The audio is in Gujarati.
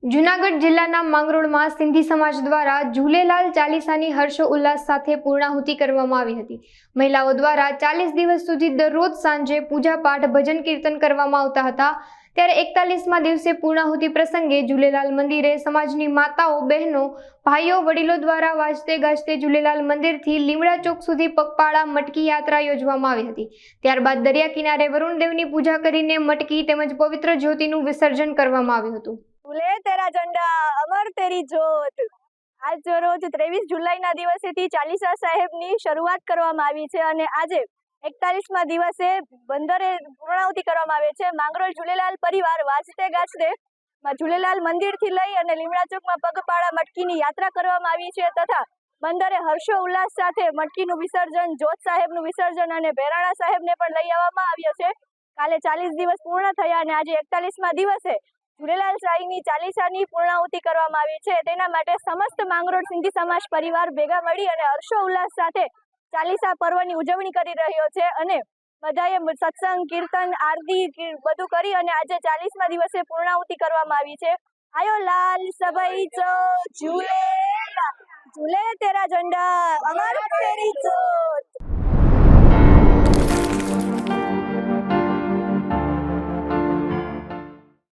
જૂનાગઢ જિલ્લાના માંગરોળમાં સિંધી સમાજ દ્વારા ઝૂલેલાલ ચાલીસાની હર્ષોલ્લાસ સાથે પૂર્ણાહુતિ કરવામાં આવી હતી। મહિલાઓ દ્વારા 40 દિવસ સુધી દરરોજ સાંજે પૂજા પાઠ ભજન કીર્તન કરવામાં આવતા હતા। ત્યારે 41મા દિવસે પૂર્ણાહુતિ પ્રસંગે ઝૂલેલાલ મંદિરે સમાજની માતાઓ, બહેનો, ભાઈઓ, વડીલો દ્વારા વાજતે ગાજતે ઝૂલેલાલ મંદિરથી લીમડા ચોક સુધી પગપાળા મટકી યાત્રા યોજવામાં આવી હતી। ત્યારબાદ દરિયા કિનારે વરુણદેવની પૂજા કરીને મટકી તેમજ પવિત્ર જ્યોતિનું વિસર્જન કરવામાં આવ્યું હતું। झूले तेरा झंडा अमर तेरी ज्योत। आज रोज 23 जुलाईना दिवसेથી ચાલીસા સાહેબની શરૂઆત કરવામાં આવી છે અને આજે 41મા દિવસે બંદરે પૂર્ણાહુતિ કરવામાં આવે છે। માંગરોળ ઝૂલેલાલ પરિવાર વાજતે ગાજતે ઝૂલેલાલ મંદિરથી લઈ અને લીમડા ચોકમાં પગપાળા મટકીની યાત્રા કરવામાં આવી છે તથા બંદરે હર્ષો ઉલ્લાસ સાથે મટકીનું વિસર્જન, જ્યોત સાહેબનું વિસર્જન અને ભેરાણા સાહેબને પણ લઈ આવવામાં આવ્યો છે। કાલે 40 દિવસ પૂર્ણ થયા અને આજે 41મા દિવસે ઝૂલેલાલ શાહીની ચાલીસાની પૂર્ણાહુતિ કરવામાં આવી છે। તેના માટે સમસ્ત માંગરોળ સિંધી સમાજ પરિવાર ભેગા મળી અને હર્ષો ઉલ્લાસ સાથે ચાલીસા પર્વની ઉજવણી કરી રહ્યો છે અને બધાએ સત્સંગ, કીર્તન, આરતી બધું કરી અને આજે 40મા દિવસે પૂર્ણાહુતિ કરવામાં આવી છે। આયો લાલ સભાઈ ચો ઝૂલે ઝૂલે તેરા ઝંડા અમર તેરી ચો।